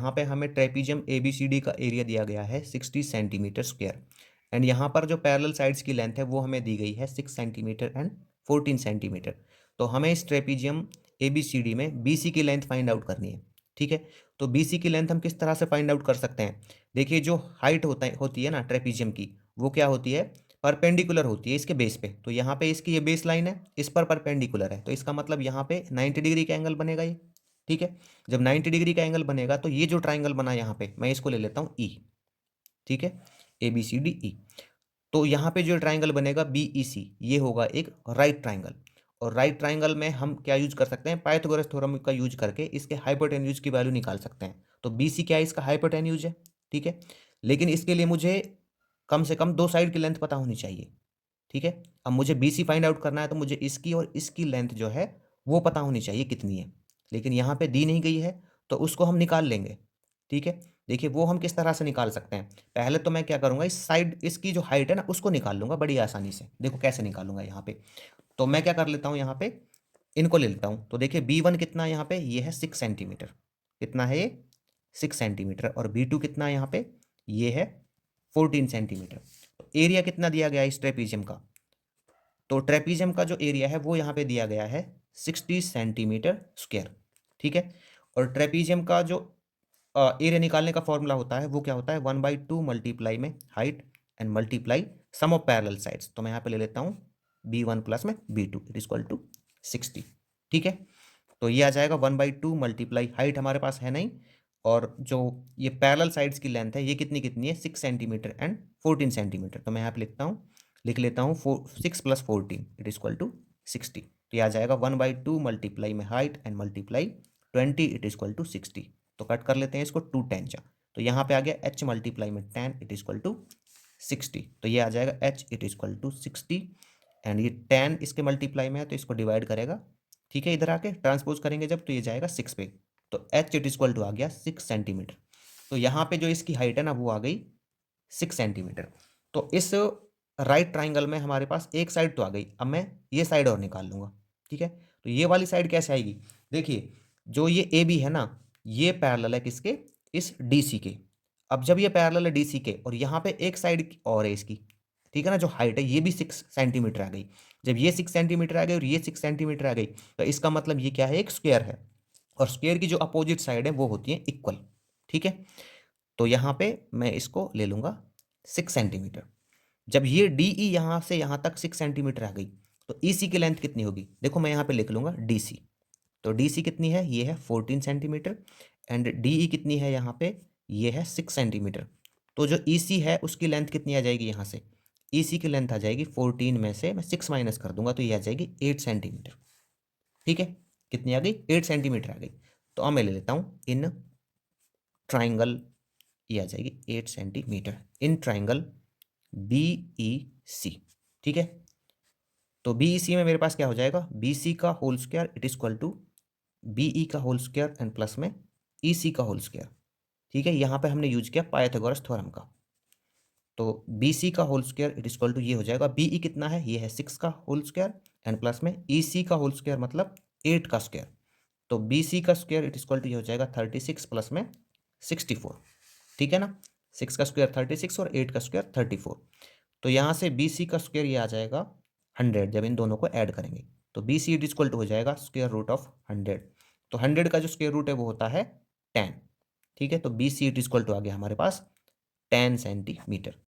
यहाँ पे हमें ट्रेपीजियम ABCD का एरिया दिया गया है 60 सेंटीमीटर स्क्वायर, एंड यहाँ पर जो पैरेलल साइड्स की लेंथ है वो हमें दी गई है 6 सेंटीमीटर एंड 14 सेंटीमीटर। तो हमें इस ट्रेपीजियम ABCD में BC की लेंथ फाइंड आउट करनी है। ठीक है, तो BC की लेंथ हम किस तरह से फाइंड आउट कर सकते हैं? देखिए, जो हाइट होती है ना ट्रेपीजियम की, वो क्या होती है? परपेंडिकुलर होती है इसके बेस पे। तो यहाँ पे इसकी ये बेस लाइन है, इस पर परपेंडिकुलर है, तो इसका मतलब यहाँ पे 90 डिग्री का एंगल बनेगा ये। ठीक है, जब 90 डिग्री का एंगल बनेगा तो ये जो ट्राइंगल बना यहाँ पे, मैं इसको ले लेता हूँ E। ठीक है, ABCDE। तो यहाँ पे जो ट्राइंगल बनेगा BEC, ये होगा एक राइट ट्राइंगल। और राइट ट्राइंगल में हम क्या यूज कर सकते हैं? पाइथागोरस थ्योरम का यूज करके इसके हाइपोटेन्यूज की वैल्यू निकाल सकते हैं। तो BC क्या है? इसका हाइपोटेन्यूज है। ठीक है, लेकिन इसके लिए मुझे कम से कम दो साइड की लेंथ पता होनी चाहिए। ठीक है, अब मुझे BC फाइंड आउट करना है तो मुझे इसकी और इसकी लेंथ जो है वो पता होनी चाहिए कितनी है, लेकिन यहाँ पे दी नहीं गई है, तो उसको हम निकाल लेंगे। ठीक है, देखिए वो हम किस तरह से निकाल सकते हैं? पहले तो मैं क्या करूंगा, इस साइड इसकी जो हाइट है ना उसको निकाल लूंगा बड़ी आसानी से। देखो कैसे निकालूंगा यहाँ पे। तो मैं क्या कर लेता हूँ, यहाँ पे इनको ले लेता हूँ। तो देखिए B1 कितना है यहाँ पे? ये है 6 सेंटीमीटर। कितना है ये? 6 सेंटीमीटर। और B2 कितना है यहाँ पे? ये है 14 सेंटीमीटर। तो एरिया कितना दिया गया है इस ट्रेपीजियम का? तो ट्रेपीजियम का जो एरिया है वो यहाँ पे दिया गया है 60 सेंटीमीटर स्क्वायर। ठीक है, और ट्रेपीजियम का जो एरिया निकालने का फॉर्मूला होता है वो क्या होता है? 1/2 मल्टीप्लाई में height and multiply sum of parallel sides. तो मैं यहाँ पे ले लेता हूँ B1 प्लस में B2 it is equal to 60। ठीक है, तो ये आ जाएगा 1/2 मल्टीप्लाई हाइट हमारे पास है नहीं, और जो ये पैरेलल साइड्स की लेंथ है ये कितनी कितनी है? 6 सेंटीमीटर एंड 14 सेंटीमीटर। तो मैं यहाँ पे लिख लेता हूँ 6 + 14 इट इज इक्वल टू 60। तो ये आ जाएगा 1/2 मल्टीप्लाई में height and multiply 20 it is equal to 60। तो कट कर लेते हैं इसको, 2 10 जा। तो यहाँ पे आ गया H मल्टीप्लाई में 10 इट इज इक्वल टू 60। तो ये आ जाएगा H it is equal to 60, and ये 10 इसके मल्टीप्लाई में है तो इसको डिवाइड करेगा। ठीक है, इधर आके ट्रांसपोज करेंगे जब, तो ये जाएगा 6 पे। तो H it is equal to आ गया 6 सेंटीमीटर। तो यहाँ पे जो इसकी हाइट है ना वो आ गई 6 सेंटीमीटर। तो इस राइट ट्राइंगल में हमारे पास एक साइड तो आ गई, अब मैं ये साइड और निकाल लूंगा। ठीक है, तो ये वाली साइड कैसे आएगी? देखिए, जो ये AB है ना, ये पैरेलल है किसके? इस DC के। अब जब ये पैरेलल है DC के और यहाँ पे एक साइड और है इसकी, ठीक है ना, जो हाइट है ये भी 6 सेंटीमीटर आ गई। जब ये 6 सेंटीमीटर आ गई और ये 6 सेंटीमीटर आ गई, तो इसका मतलब ये क्या है? एक स्क्वायर है, और स्क्वायर की जो अपोजिट साइड है वो होती है इक्वल। ठीक है, तो यहाँ पे मैं इसको ले लूंगा 6 सेंटीमीटर। जब ये DE यहाँ से यहाँ तक 6 सेंटीमीटर आ गई, तो EC की लेंथ कितनी होगी? देखो मैं यहाँ पे लिख लूंगा DC। तो DC कितनी है? ये है 14 सेंटीमीटर, एंड DE कितनी है यहाँ पे? ये है 6 सेंटीमीटर। तो जो EC है उसकी लेंथ कितनी आ जाएगी यहाँ से? EC की लेंथ आ जाएगी 14 में से मैं 6 माइनस कर दूंगा तो ये आ जाएगी 8 सेंटीमीटर। ठीक है, कितनी आ गई? 8 सेंटीमीटर आ गई। तो अब मैं ले लेता हूँ इन ट्राइंगल, ये आ जाएगी 8 सेंटीमीटर इन ट्राइंगल BEC। ठीक है, तो BEC में मेरे पास क्या हो जाएगा? BC का whole square it is equal to BE का होल स्क्वायर एंड प्लस में EC का होल स्क्वायर। ठीक है, यहाँ पे हमने यूज किया पाइथागोरस थ्योरम का। तो BC का whole square it is equal to ये हो जाएगा, BE कितना है? ये है 6 का होल स्क्वायर एंड प्लस में EC का होल स्क्वायर मतलब 8 का स्क्वायर। तो BC का square it is equal to ये हो जाएगा 36 प्लस में 64। ठीक है ना, 6 का स्क्वायर 36 और 8 का स्क्वायर 34। तो यहाँ से BC का स्क्वायर ये आ जाएगा 100 जब इन दोनों को ऐड करेंगे। तो BC इट इक्वल टू हो जाएगा स्क्वायर रूट ऑफ 100। तो 100 का जो स्क्वायर रूट है वो होता है 10। ठीक है, तो BC इट इक्वल टू आ गया हमारे पास 10 सेंटीमीटर।